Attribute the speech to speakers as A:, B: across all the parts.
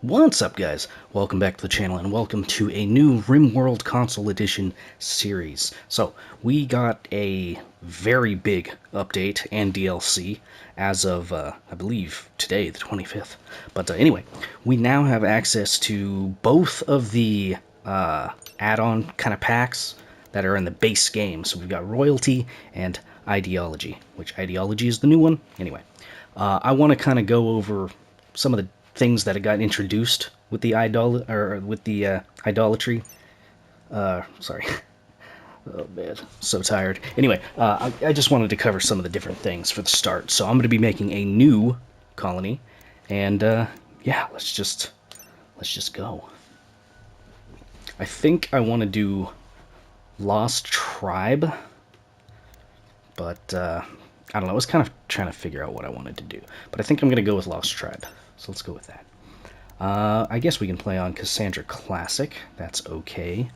A: What's up, guys? Welcome back to the channel, and welcome to a new Rimworld Console Edition series. So, we got a very big update and DLC as of, I believe, today, the 25th. But anyway, we now have access to both of the add-on kind of packs that are in the base game. So we've got Royalty and Ideology, which Ideology is the new one. Anyway, I want to kind of go over some of the things that got introduced with the idolatry. Sorry. Oh man, so tired. Anyway, I just wanted to cover some of the different things for the start. So I'm going to be making a new colony, and yeah, let's just go. I think I want to do Lost Tribe, but I don't know. I was kind of trying to figure out what I wanted to do, but I think I'm going to go with Lost Tribe. So let's go with that. I guess we can play on Cassandra Classic. That's okay.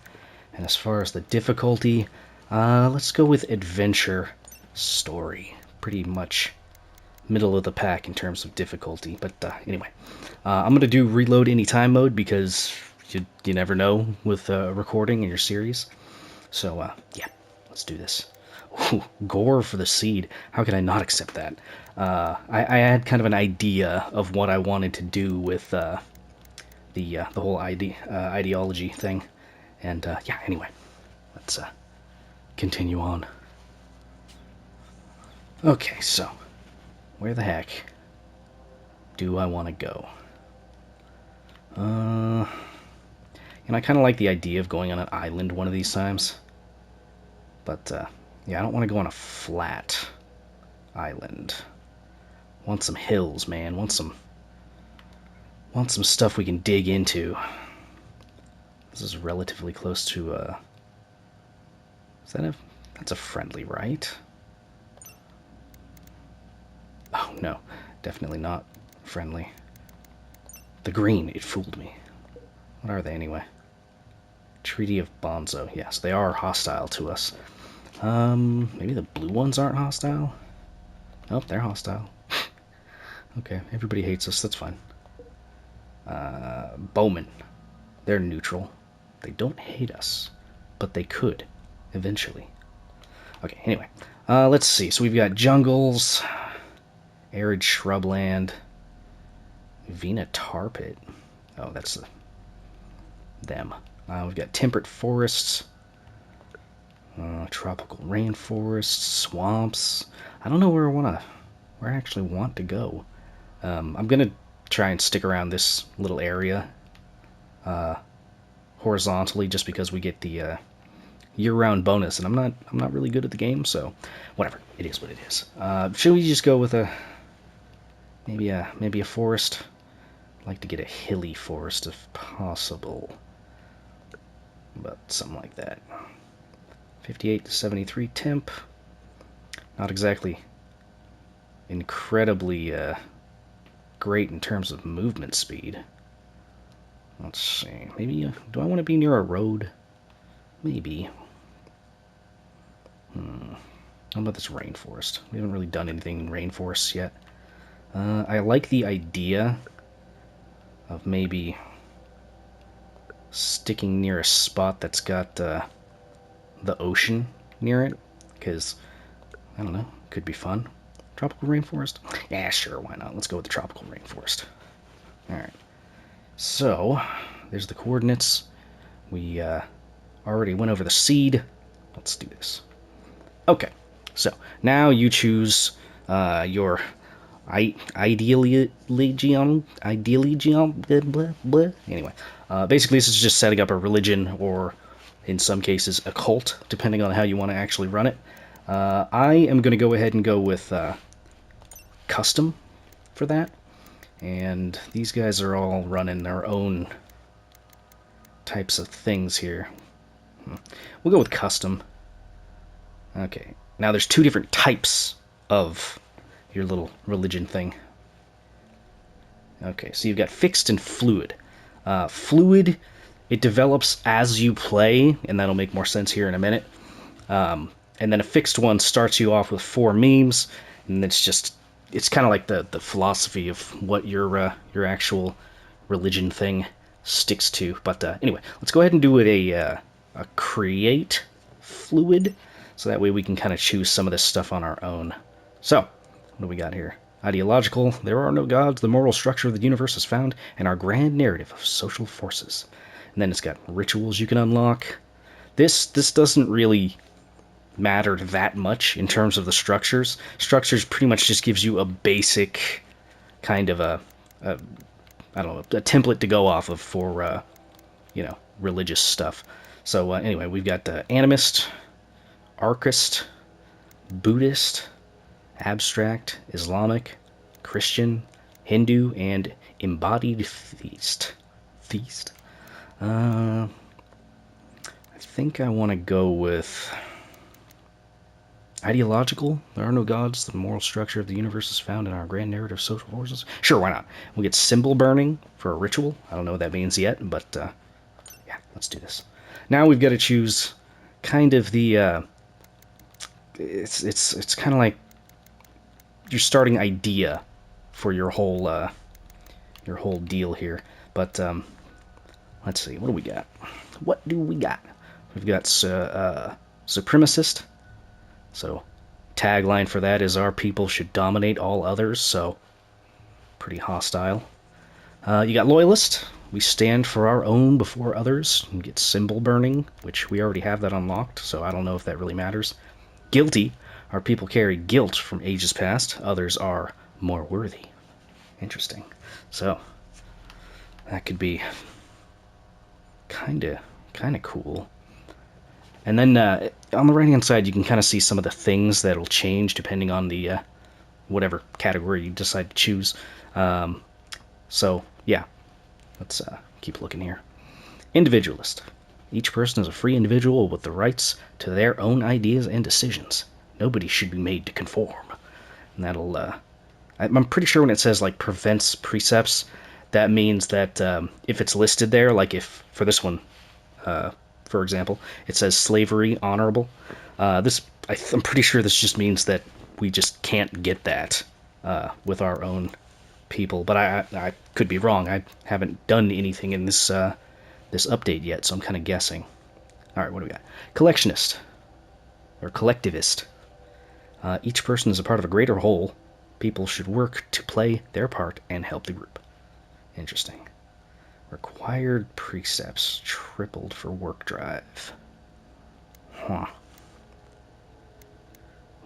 A: And as far as the difficulty, let's go with Adventure Story. Pretty much middle of the pack in terms of difficulty. But anyway, I'm going to do Reload Anytime mode because you never know with recording in your series. So yeah, let's do this. Ooh, gore for the seed. How could I not accept that? I had kind of an idea of what I wanted to do with the whole ideology thing, and yeah. Anyway, let's continue on. Okay, so where the heck do I want to go? And I kind of like the idea of going on an island one of these times, but yeah, I don't want to go on a flat island. Want some hills, man. Want some stuff we can dig into. This is relatively close to that's a friendly, right? Oh no, definitely not friendly. The green, it fooled me. What are they anyway? Treaty of Bonzo. Yes, they are hostile to us. Maybe the blue ones aren't hostile? Nope, they're hostile. Okay, everybody hates us, that's fine. Bowmen. They're neutral. They don't hate us, but they could, eventually. Okay, anyway. Let's see. So we've got jungles, arid shrubland, Vena tar pit. Oh, that's them. We've got temperate forests, tropical rainforests, swamps. I don't know where I actually want to go. I'm gonna try and stick around this little area horizontally, just because we get the year-round bonus, and I'm not really good at the game, so whatever. It is what it is. Should we just go with maybe a forest? I'd like to get a hilly forest if possible, but something like that. 58 to 73 temp. Not exactly incredibly great in terms of movement speed. Let's see. Maybe, do I want to be near a road? Maybe. How about this rainforest? We haven't really done anything in rainforests yet. I like the idea of maybe sticking near a spot that's got the ocean near it, because, I don't know, could be fun. Tropical rainforest? Yeah, sure, why not? Let's go with the tropical rainforest. Alright. So, there's the coordinates. We already went over the seed. Let's do this. Okay, so now you choose your ideally anyway. Basically, this is just setting up a religion, or in some cases a cult, depending on how you want to actually run it. I am going to go ahead and go with custom for that. And these guys are all running their own types of things here. We'll go with custom. Okay. Now there's two different types of your little religion thing. Okay, so you've got fixed and fluid. Fluid, it develops as you play, and that'll make more sense here in a minute. And then a fixed one starts you off with 4 memes, and it's kind of like the philosophy of what your actual religion thing sticks to. But anyway, let's go ahead and do it a create fluid, so that way we can kind of choose some of this stuff on our own. So, what do we got here? Ideological, there are no gods, the moral structure of the universe is found in our grand narrative of social forces. And then it's got rituals you can unlock. This doesn't really matter that much in terms of the structures. Structures pretty much just gives you a basic kind of a I don't know, a template to go off of for religious stuff. So anyway, we've got animist, archist, Buddhist, abstract, Islamic, Christian, Hindu, and embodied theist. I think I want to go with ideological. There are no gods. The moral structure of the universe is found in our grand narrative social forces. Sure, why not? We get symbol burning for a ritual. I don't know what that means yet, but yeah, let's do this. Now we've got to choose kind of the it's kind of like your starting idea for your whole deal here. But let's see, what do we got? What do we got? We've got supremacist. So tagline for that is our people should dominate all others. So pretty hostile. You got loyalist. We stand for our own before others. You get symbol burning, which we already have that unlocked, so I don't know if that really matters. Guilty. Our people carry guilt from ages past. Others are more worthy. Interesting. So that could be kind of cool. And then on the right-hand side, you can kind of see some of the things that'll change depending on the whatever category you decide to choose. So yeah, let's keep looking here. Individualist. Each person is a free individual with the rights to their own ideas and decisions. Nobody should be made to conform. And that'll, I'm pretty sure when it says like prevents precepts, that means that if it's listed there, like if for this one, for example, it says slavery honorable. I'm pretty sure this just means that we just can't get that with our own people. But I could be wrong. I haven't done anything in this this update yet, so I'm kind of guessing. All right, what do we got? Collectionist or collectivist. Each person is a part of a greater whole. People should work to play their part and help the group. Interesting. Required precepts tripled for work drive. Huh.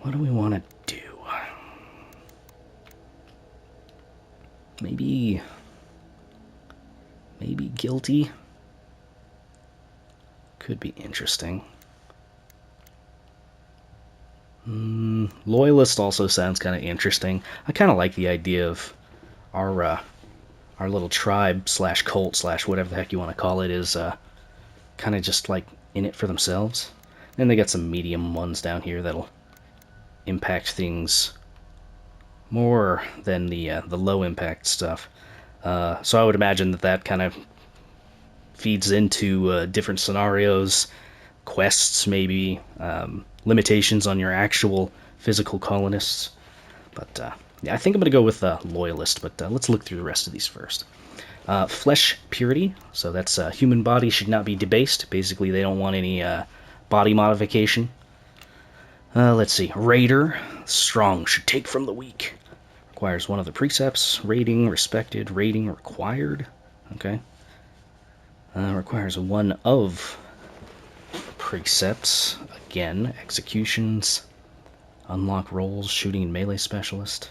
A: What do we want to do? Maybe guilty? Could be interesting. Loyalist also sounds kind of interesting. I kind of like the idea of our little tribe slash cult slash whatever the heck you want to call it is kind of just like in it for themselves. And they got some medium ones down here that'll impact things more than the low impact stuff. So I would imagine that kind of feeds into different scenarios, quests maybe, limitations on your actual physical colonists. But yeah, I think I'm going to go with loyalist, but let's look through the rest of these first. Flesh purity, so that's human body should not be debased. Basically, they don't want any body modification. Let's see, raider, strong should take from the weak. Requires one of the precepts, rating, respected, rating, required. Okay. Requires one of precepts, again, executions, unlock roles, shooting and melee specialist.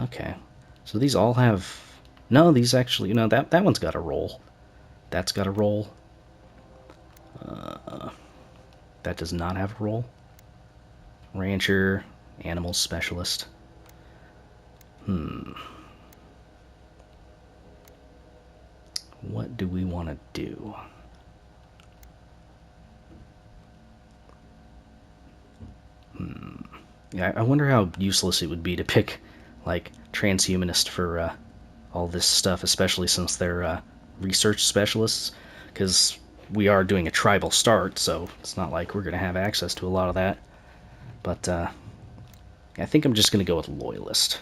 A: Okay, so these all have... No, these actually... No, that one's got a roll. That's got a roll. That does not have a roll. Rancher, animal specialist. What do we want to do? Yeah, I wonder how useless it would be to pick, like, transhumanist for all this stuff, especially since they're research specialists, because we are doing a tribal start, so it's not like we're going to have access to a lot of that. But I think I'm just going to go with loyalist.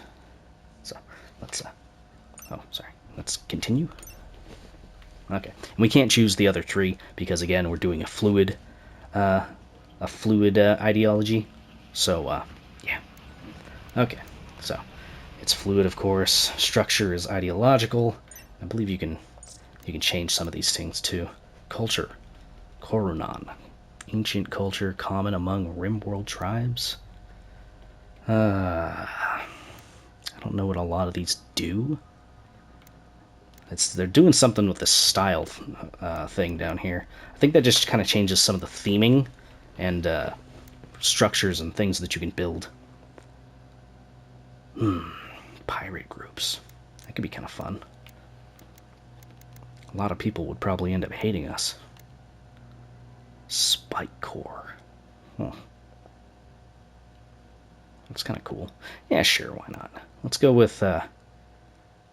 A: So let's... oh, sorry. let's continue. Okay, and we can't choose the other three because again we're doing a fluid ideology. So yeah. Okay, so it's fluid, of course. Structure is ideological. I believe you can change some of these things too. Culture, Koronan, ancient culture common among Rimworld tribes. I don't know what a lot of these do. They're doing something with the style thing down here. I think that just kind of changes some of the theming and structures and things that you can build. Pirate groups. That could be kind of fun. A lot of people would probably end up hating us. Spike Corps. Huh. That's kind of cool. Yeah, sure, why not? Let's go with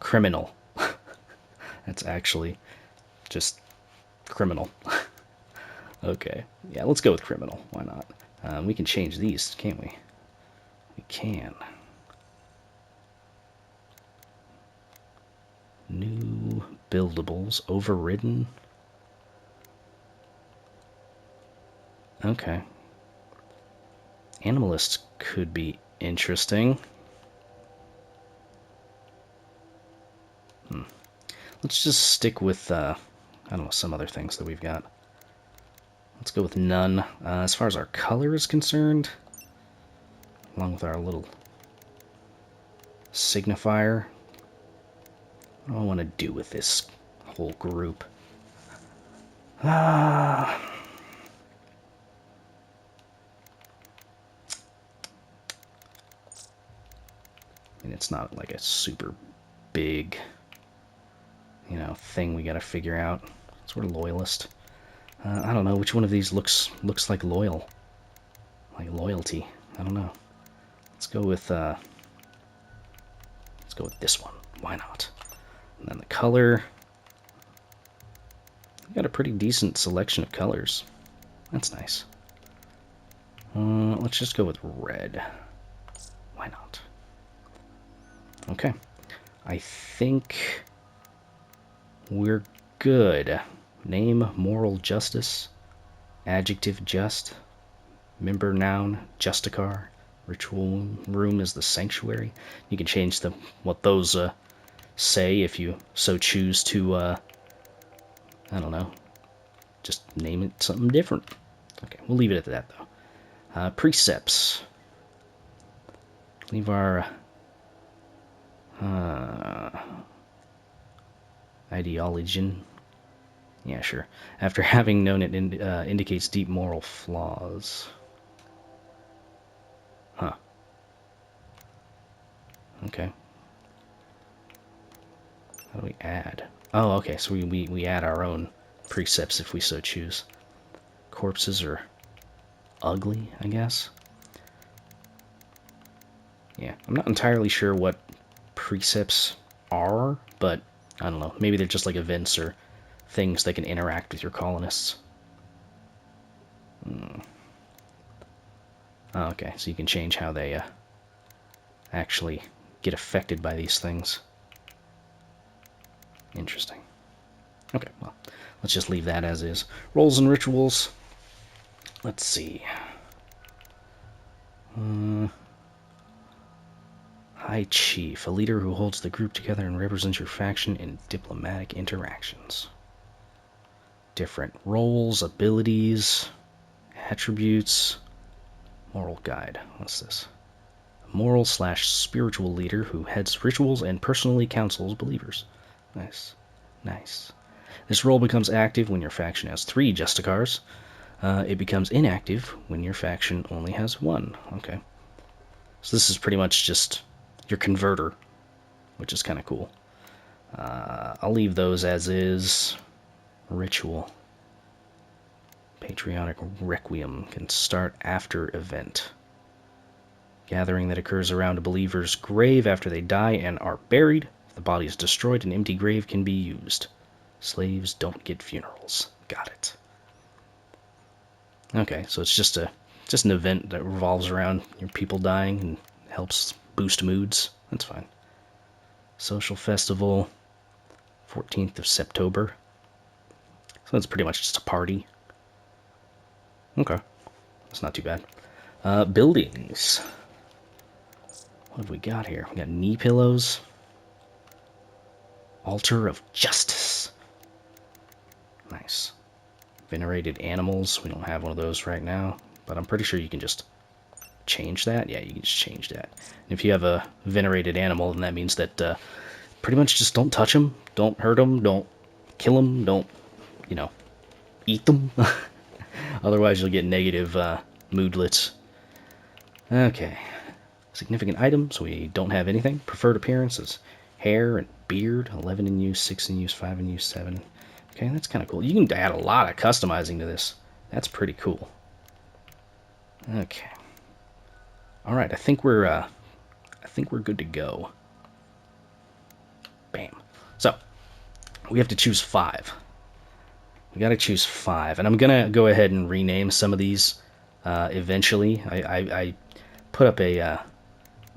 A: criminal. That's actually just criminal. Okay, yeah, let's go with criminal. Why not? We can change these, can't we? We can. New buildables, overridden. Okay. Animalists could be interesting. Let's just stick with, I don't know, some other things that we've got. Let's go with none. As far as our color is concerned, along with our little signifier, what do I want to do with this whole group? I mean, it's not like a super big, thing we gotta figure out. Sort of loyalist. I don't know which one of these looks like loyalty. I don't know. Let's go with this one. Why not? And then the color. We've got a pretty decent selection of colors. That's nice. Let's just go with red. Why not? Okay. I think we're good. Name, moral justice. Adjective, just. Member, noun, justicar. Ritual room is the sanctuary. You can change what those say if you so choose to, I don't know, just name it something different. Okay, we'll leave it at that, though. Precepts. Leave our ideology. Yeah, sure. After having known it indicates deep moral flaws. Huh. Okay. How do we add? Oh, okay, so we add our own precepts if we so choose. Corpses are ugly, I guess. Yeah, I'm not entirely sure what precepts are, but I don't know. Maybe they're just like events or things that can interact with your colonists. Oh, okay, so you can change how they actually get affected by these things. Interesting. Okay, well, let's just leave that as is. Roles and rituals. Let's see. High Chief, a leader who holds the group together and represents your faction in diplomatic interactions. Different roles, abilities, attributes. Moral guide. What's this? Moral/spiritual leader who heads rituals and personally counsels believers. Nice. Nice. This role becomes active when your faction has 3 justicars. It becomes inactive when your faction only has 1. Okay. So this is pretty much just your converter, which is kind of cool. I'll leave those as is. Ritual. Patriotic Requiem can start after event. Gathering that occurs around a believer's grave after they die and are buried. If the body is destroyed, an empty grave can be used. Slaves don't get funerals. Got it. Okay, so it's just an event that revolves around your people dying and helps boost moods. That's fine. Social festival. 14th of September. So that's pretty much just a party. Okay. That's not too bad. Buildings. What have we got here? We got knee pillows. Altar of Justice. Nice. Venerated animals. We don't have one of those right now, but I'm pretty sure you can just change that. Yeah, you can just change that. And if you have a venerated animal, then that means that pretty much just don't touch them, don't hurt them, don't kill them, don't, you know, eat them. Otherwise, you'll get negative moodlets. Okay. Significant items. We don't have anything. Preferred appearances. Hair and beard. 11 in use, 6 in use, 5 in use, 7. Okay, that's kind of cool. You can add a lot of customizing to this. That's pretty cool. Okay. All right, I think we're good to go. Bam. So we have to choose 5. We got to choose 5, and I'm gonna go ahead and rename some of these eventually. I put up a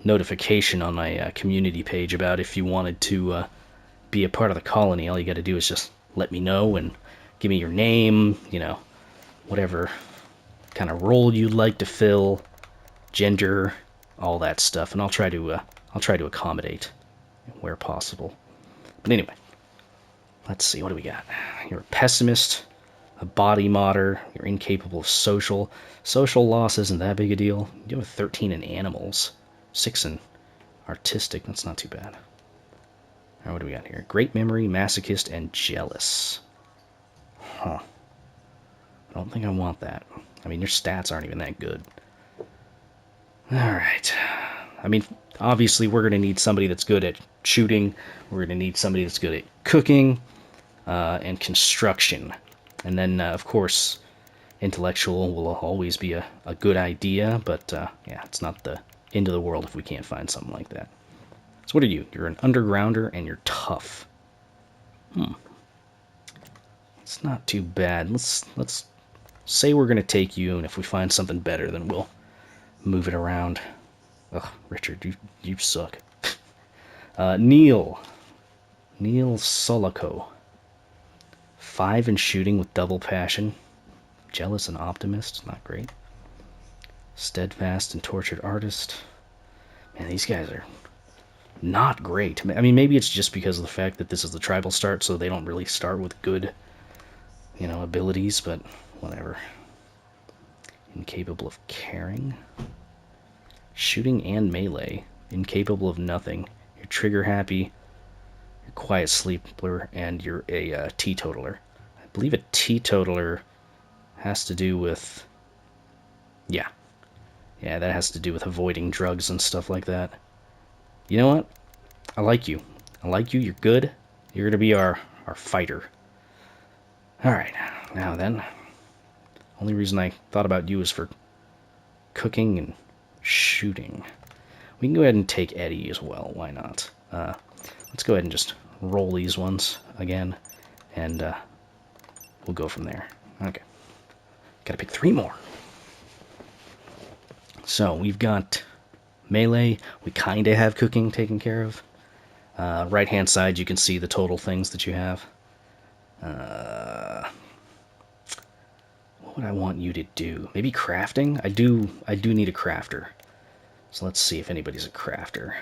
A: notification on my community page about if you wanted to be a part of the colony. All you got to do is just let me know and give me your name, you know, whatever kind of role you'd like to fill, gender, all that stuff, and I'll try to accommodate where possible. But anyway, let's see, what do we got? You're a pessimist, a body modder, you're incapable of social. Social loss isn't that big a deal. You have 13 in animals, 6 in artistic, that's not too bad. Alright, what do we got here? Great memory, masochist, and jealous. Huh. I don't think I want that. I mean, your stats aren't even that good. Alright. I mean, obviously we're going to need somebody that's good at shooting. We're going to need somebody that's good at cooking and construction. And then, of course, intellectual will always be a good idea. But, yeah, it's not the end of the world if we can't find something like that. So what are you? You're an undergrounder and you're tough. It's not too bad. Let's say we're going to take you, and if we find something better, then we'll move it around. Ugh, Richard, you suck. Neil Solico. 5 in shooting with double passion. Jealous and optimist, not great. Steadfast and tortured artist. Man, these guys are not great. I mean, maybe it's just because of the fact that this is the tribal start, so they don't really start with good, you know, abilities, but whatever. Incapable of caring. Shooting and melee. Incapable of nothing. You're trigger happy. You're quiet sleeper, and you're a teetotaler. I believe a teetotaler has to do with... Yeah, that has to do with avoiding drugs and stuff like that. You know what? I like you. You're good. You're going to be our fighter. Alright, now then. Only reason I thought about you is for cooking and shooting. We can go ahead and take Eddie as well. Why not? Let's go ahead and just roll these ones again, and we'll go from there. Okay. Gotta pick 3 more. So, we've got melee. We kind of have cooking taken care of. Right-hand side, you can see the total things that you have. What would I want you to do? Maybe crafting? I do need a crafter. So let's see if anybody's a crafter.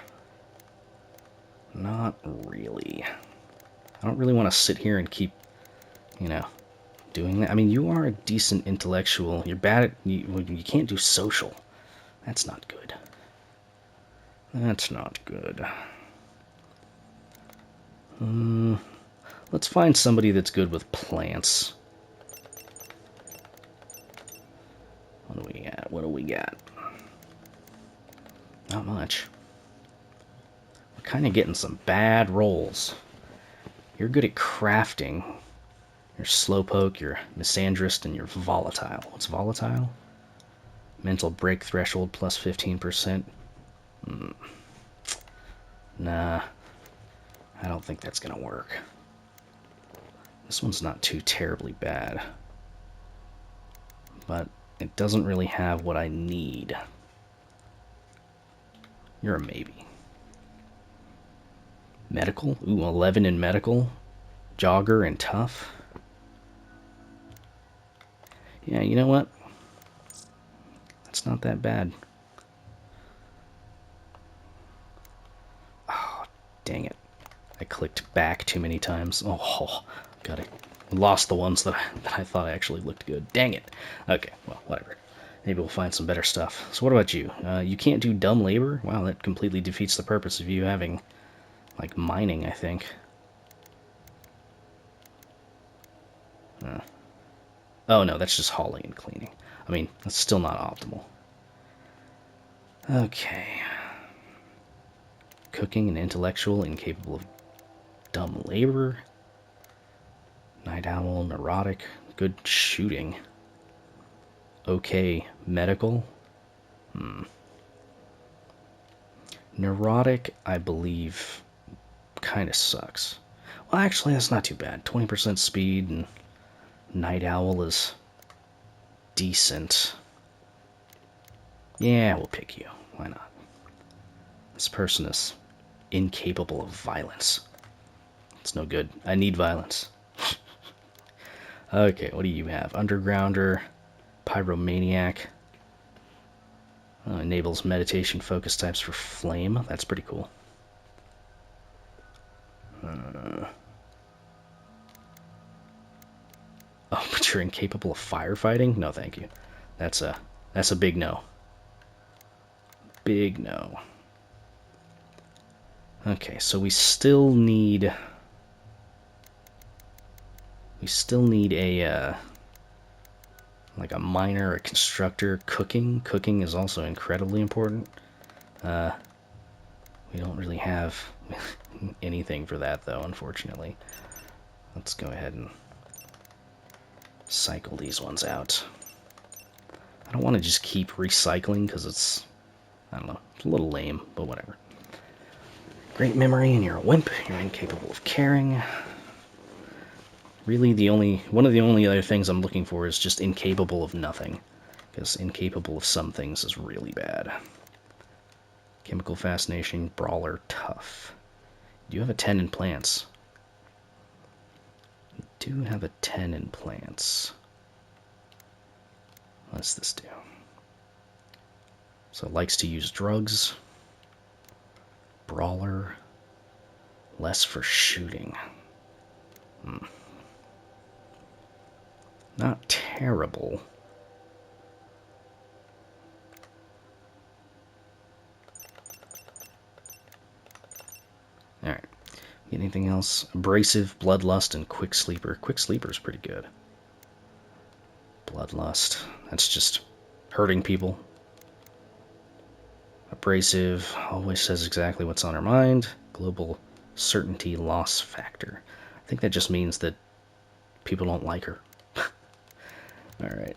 A: Not really. I don't really want to sit here and keep, you know, doing that. I mean, you are a decent intellectual. You're bad at... You can't do social. That's not good. That's not good. Let's find somebody that's good with plants. What do we got? Not much. We're kind of getting some bad rolls. You're good at crafting. You're slowpoke, you're misandrist, and you're volatile. What's volatile? Mental break threshold plus 15%. Nah. I don't think that's gonna work. This one's not too terribly bad. But it doesn't really have what I need. You're a maybe. Medical? Ooh, 11 in medical. Jogger and tough. Yeah, you know what? That's not that bad. Oh, dang it. I clicked back too many times. Oh, got it. Lost the ones that I thought actually looked good. Dang it. Okay, well, whatever. Maybe we'll find some better stuff. So what about you? You can't do dumb labor? Wow, that completely defeats the purpose of you having, like, mining, I think. Oh, no, that's just hauling and cleaning. I mean, that's still not optimal. Okay. Cooking and intellectual, incapable of dumb labor. Night owl, neurotic, good shooting. Okay, medical. Neurotic, I believe, kind of sucks. Well, actually, that's not too bad. 20% speed, and night owl is decent. Yeah, we'll pick you. Why not? This person is incapable of violence. It's no good. I need violence. Okay, what do you have? Undergrounder, pyromaniac. Enables meditation focus types for flame. That's pretty cool. Oh, but you're incapable of firefighting? No, thank you. That's a big no. Big no. Okay, so we still need a like a miner, a constructor. Cooking is also incredibly important. We don't really have anything for that, though, unfortunately. Let's go ahead and cycle these ones out. I don't want to just keep recycling because it's, I don't know, it's a little lame, but whatever. Great memory, and you're a wimp. You're incapable of caring. Really, one of the only other things I'm looking for is just incapable of nothing, because incapable of some things is really bad. Chemical fascination, brawler, tough. You have a 10 in plants. You do have a 10 in plants. What's this do? So it likes to use drugs. Brawler. Less for shooting. Not terrible. Alright. Anything else? Abrasive, Bloodlust, and Quick Sleeper. Quick Sleeper is pretty good. Bloodlust. That's just hurting people. Abrasive always says exactly what's on her mind. Global certainty loss factor. I think that just means that people don't like her. Alright.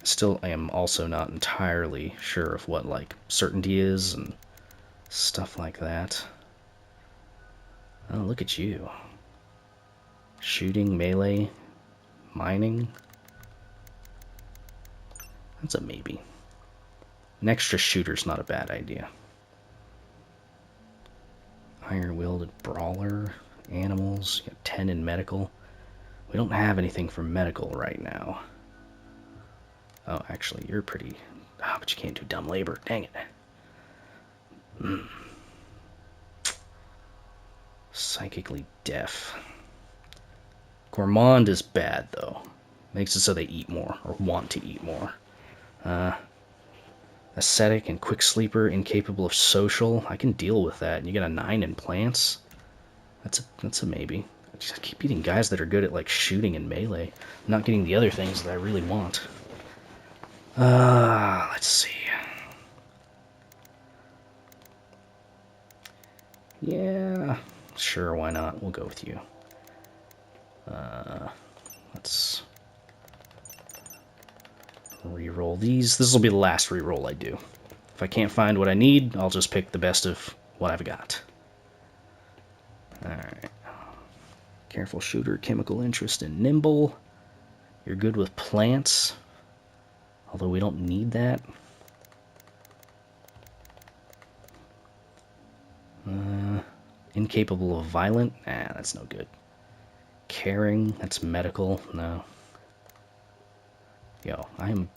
A: Still, I am also not entirely sure of what, like, certainty is and stuff like that. Oh, look at you. Shooting, melee, mining. That's a maybe. An extra shooter's not a bad idea. Iron-wielded brawler, animals, you got 10 in medical. We don't have anything for medical right now. Oh, actually, you're pretty... Oh, but you can't do dumb labor. Dang it. Psychically deaf. Gourmand is bad, though. Makes it so they eat more, or want to eat more. Ascetic and quick sleeper, incapable of social. I can deal with that. And you get a 9 in plants. That's a maybe. I just keep eating guys that are good at, like, shooting and melee. I'm not getting the other things that I really want. Let's see. Yeah, sure, why not? We'll go with you. Let's re-roll these. This will be the last re-roll I do. If I can't find what I need, I'll just pick the best of what I've got. Alright. Careful shooter, chemical interest, and nimble. You're good with plants, although we don't need that. Incapable of violent? Nah, that's no good. Caring? That's medical? No. Yo, I'm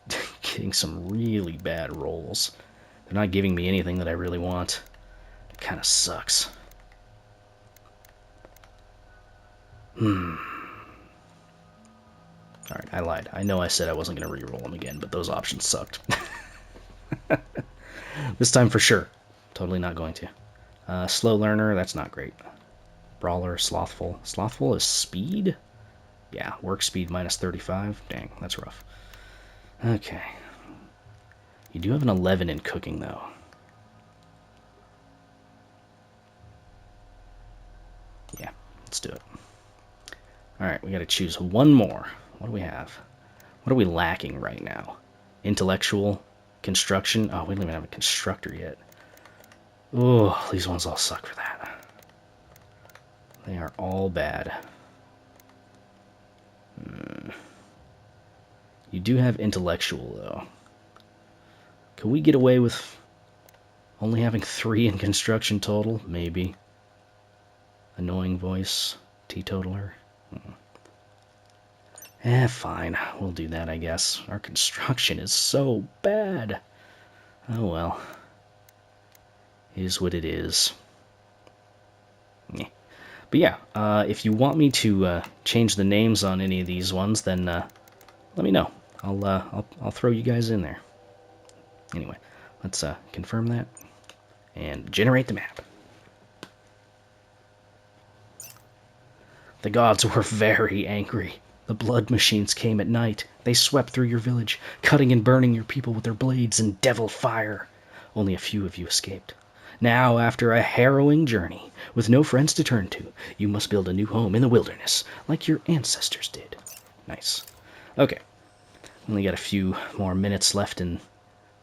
A: getting some really bad rolls. They're not giving me anything that I really want. It kind of sucks. Alright, I lied. I know I said I wasn't going to reroll them again, but those options sucked. This time for sure. Totally not going to. Slow learner, that's not great. Brawler, slothful. Slothful is speed? Yeah, work speed minus 35. Dang, that's rough. Okay. You do have an 11 in cooking, though. Yeah, let's do it. Alright, we gotta choose one more. What do we have? What are we lacking right now? Intellectual? Construction? Oh, we don't even have a constructor yet. Oh, these ones all suck for that. They are all bad. You do have intellectual, though. Can we get away with only having 3 in construction total? Maybe. Annoying voice. Teetotaler. Fine. We'll do that, I guess. Our construction is so bad. Oh, well. It is what it is. Yeah. But yeah, if you want me to change the names on any of these ones, then let me know. I'll throw you guys in there. Anyway, let's confirm that and generate the map. The gods were very angry. The blood machines came at night. They swept through your village, cutting and burning your people with their blades and devil fire. Only a few of you escaped. Now, after a harrowing journey, with no friends to turn to, you must build a new home in the wilderness, like your ancestors did. Nice. Okay. Only got a few more minutes left in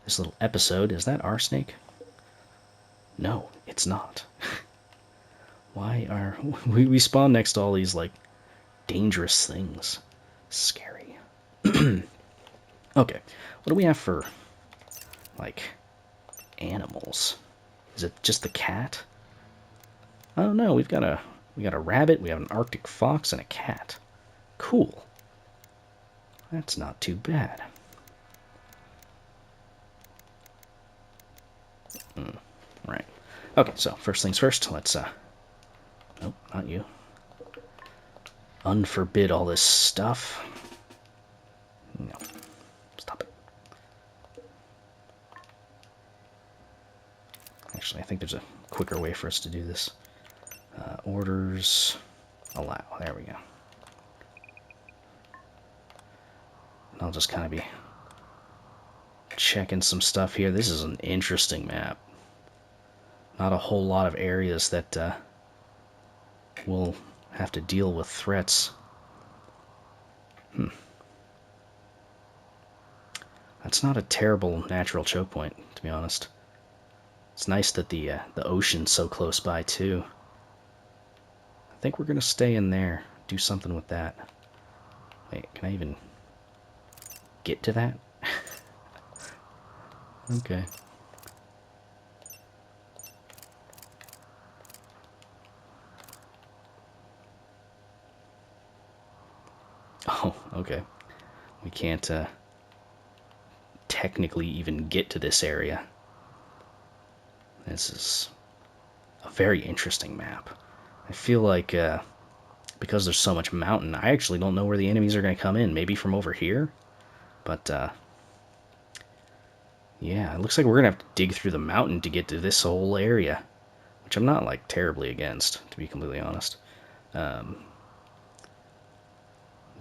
A: this little episode. Is that our snake? No, it's not. Why are... We spawn next to all these, like, dangerous things. Scary. Okay. What do we have for, like, animals? Is it just the cat? Oh no, we got a rabbit, we have an Arctic fox, and a cat. Cool. That's not too bad. Right. Okay, so first things first, let's nope, not you. Unforbid all this stuff. No. Stop it. Actually, I think there's a quicker way for us to do this. Orders. Allow. There we go. I'll just kind of be checking some stuff here. This is an interesting map. Not a whole lot of areas that will have to deal with threats. That's not a terrible natural choke point, to be honest. It's nice that the ocean's so close by, too. I think we're going to stay in there, do something with that. Wait, can I even get to that? Okay. Oh, okay. We can't technically even get to this area. This is a very interesting map. I feel like because there's so much mountain, I actually don't know where the enemies are going to come in. Maybe from over here? But, yeah, it looks like we're going to have to dig through the mountain to get to this whole area. Which I'm not, like, terribly against, to be completely honest. We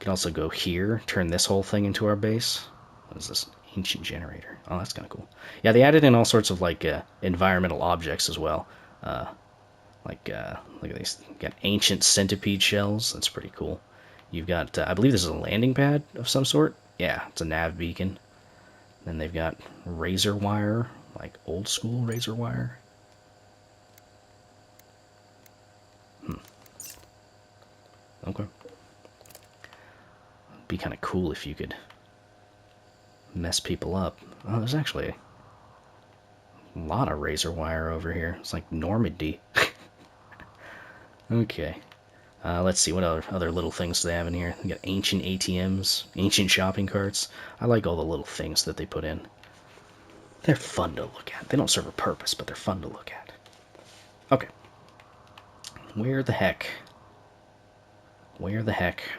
A: can also go here, turn this whole thing into our base. What is this? Ancient generator. Oh, that's kind of cool. Yeah, they added in all sorts of, like, environmental objects as well. Look at these. You've got ancient centipede shells. That's pretty cool. You've got, I believe this is a landing pad of some sort. Yeah, it's a nav beacon. Then they've got razor wire, like old school razor wire. Okay. It'd be kind of cool if you could mess people up. Oh, there's actually a lot of razor wire over here. It's like Normandy. Okay. Let's see, what other little things do they have in here? We got ancient ATMs, ancient shopping carts. I like all the little things that they put in. They're fun to look at. They don't serve a purpose, but they're fun to look at. Okay. Where the heck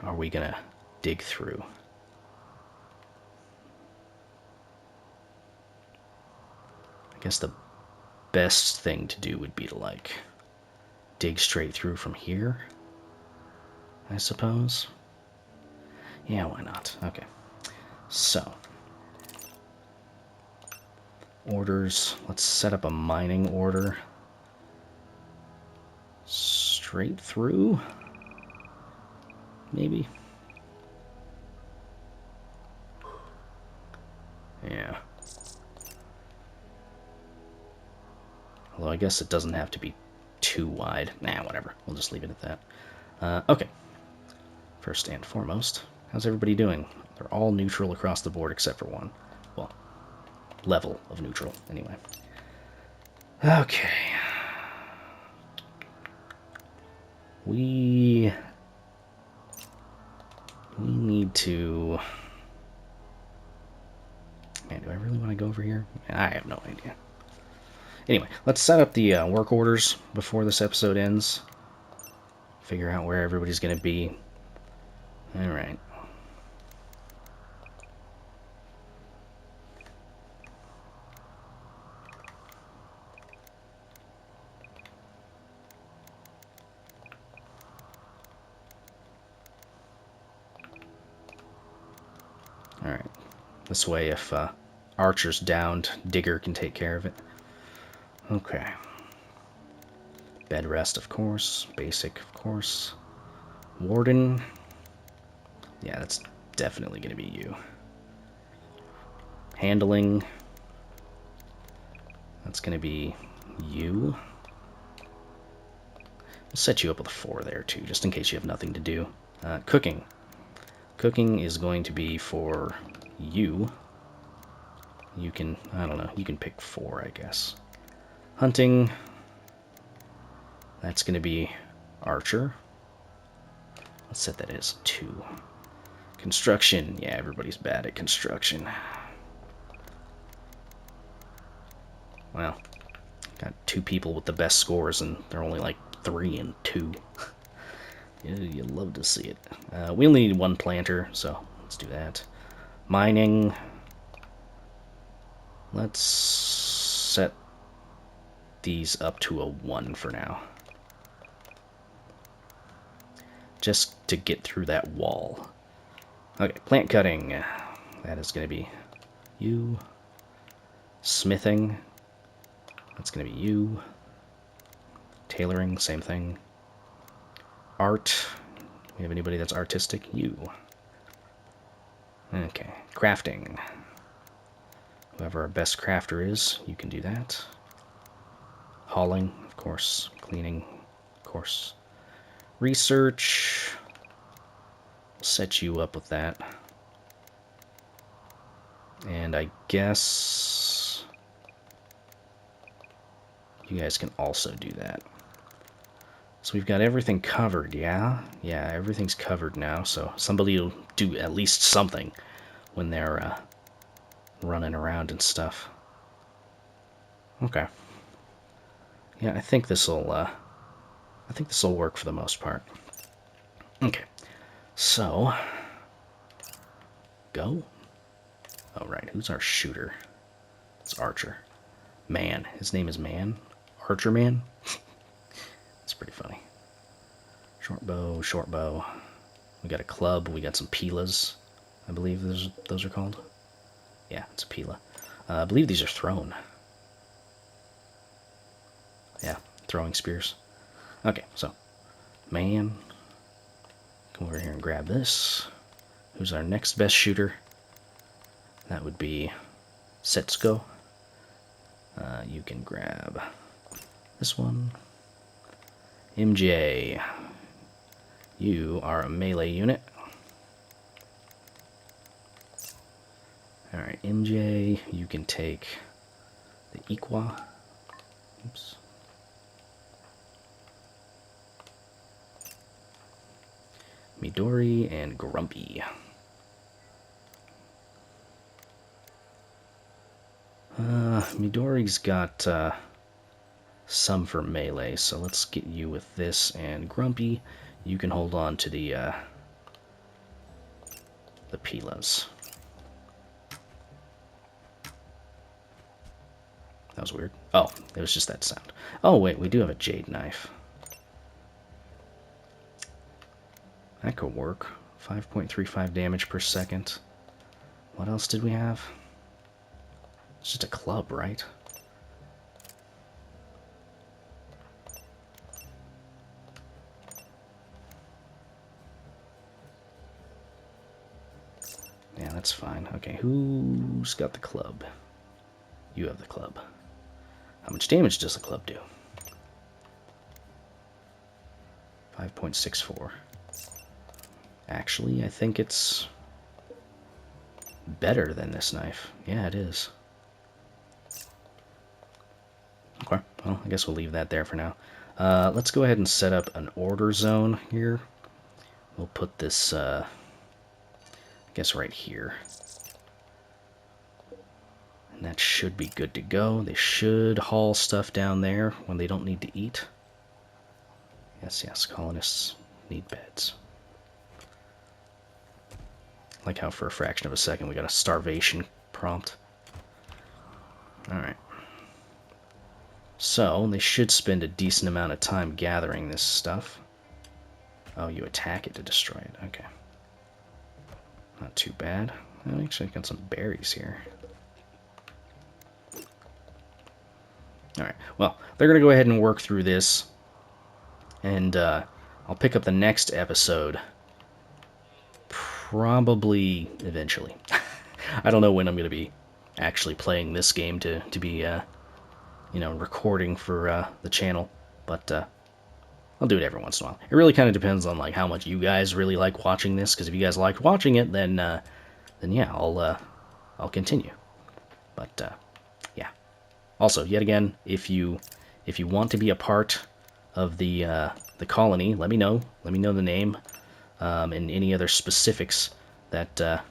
A: are we gonna dig through? I guess the best thing to do would be to, like, dig straight through from here, I suppose. Yeah, why not? Okay. So, orders. Let's set up a mining order. Straight through? Maybe? Yeah. Although I guess it doesn't have to be too wide. Nah, whatever. We'll just leave it at that. Okay. First and foremost, how's everybody doing? They're all neutral across the board except for one. Well, level of neutral, anyway. Okay. We need to... Man, do I really want to go over here? I have no idea. Anyway, let's set up the work orders before this episode ends. Figure out where everybody's going to be. Alright. Alright. This way, if Archer's downed, Digger can take care of it. Okay. Bed rest, of course. Basic, of course. Warden. Yeah, that's definitely going to be you. Handling. That's going to be you. We'll set you up with a 4 there, too, just in case you have nothing to do. Cooking. Cooking is going to be for you. You can, I don't know, you can pick 4, I guess. Hunting. That's going to be Archer. Let's set that as 2. Construction. Yeah, everybody's bad at construction. Well, got 2 people with the best scores, and they're only like 3 and 2. Yeah, you'd love to see it. We only need 1 planter, so let's do that. Mining. Let's set these up to a 1 for now. Just to get through that wall. Okay, plant cutting. That is going to be you. Smithing. That's going to be you. Tailoring, same thing. Art. We have anybody that's artistic? You. Okay. Crafting. Whoever our best crafter is, you can do that. Hauling, of course. Cleaning, of course. Research. We'll set you up with that. And I guess you guys can also do that. So we've got everything covered, yeah? Yeah, everything's covered now, so somebody will do at least something when they're running around and stuff. Okay. Yeah, I think this'll work for the most part. Okay. So, go. Oh, right, who's our shooter? It's Archer. Man. His name is Man? Archer Man? That's pretty funny. Short bow, short bow. We got a club, we got some pilas. I believe those are called. Yeah, it's a pila. I believe these are thrown. Yeah, throwing spears. Okay, so, Man. Come over here and grab this. Who's our next best shooter? That would be Setsuko. You can grab this one. MJ. You are a melee unit. Alright, MJ, you can take the Iqua. Oops. Midori and Grumpy. Midori's got some for melee, so let's get you with this, and Grumpy, you can hold on to the Pilas. That was weird. Oh, it was just that sound. Oh, wait, we do have a jade knife. That could work. 5.35 damage per second. What else did we have? It's just a club, right? Yeah, that's fine. Okay, who's got the club? You have the club. How much damage does the club do? 5.64. Actually, I think it's better than this knife. Yeah, it is. Okay, well, I guess we'll leave that there for now. Let's go ahead and set up an order zone here. We'll put this, I guess, right here. And that should be good to go. They should haul stuff down there when they don't need to eat. Yes, yes, colonists need beds. Like how for a fraction of a second we got a starvation prompt. Alright. So, they should spend a decent amount of time gathering this stuff. Oh, you attack it to destroy it. Okay. Not too bad. I actually got some berries here. Alright, well, they're going to go ahead and work through this. And I'll pick up the next episode probably eventually. I don't know when I'm going to be actually playing this game to be, you know, recording for the channel, but I'll do it every once in a while. It really kind of depends on like how much you guys really like watching this, because if you guys liked watching it, then yeah, I'll continue. But yeah. Also, yet again, if you want to be a part of the colony, let me know. Let me know the name. And any other specifics that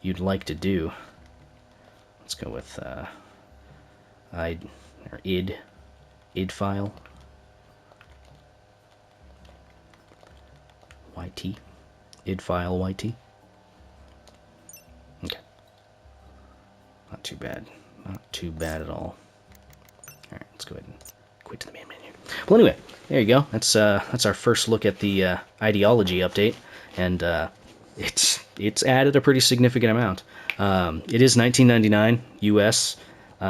A: you'd like to do. Let's go with id file yt id file yt. Okay, not too bad, not too bad at all. All right, let's go ahead and quit to the main menu. Well, anyway, there you go. That's our first look at the ideology update, and it's added a pretty significant amount. It is $19.99 US.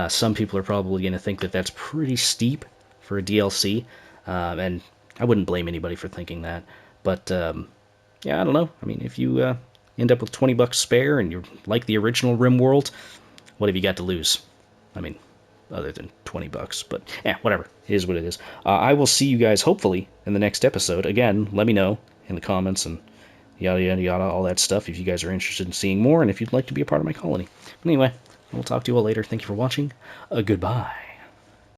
A: Some people are probably going to think that that's pretty steep for a DLC, and I wouldn't blame anybody for thinking that. But yeah, I don't know. I mean, if you end up with $20 spare and you like the original Rimworld, what have you got to lose? I mean, other than $20, but yeah, whatever. It is what it is. I will see you guys hopefully in the next episode. Again, let me know in the comments and yada yada yada, all that stuff, if you guys are interested in seeing more and if you'd like to be a part of my colony. But anyway, we'll talk to you all later. Thank you for watching. Goodbye.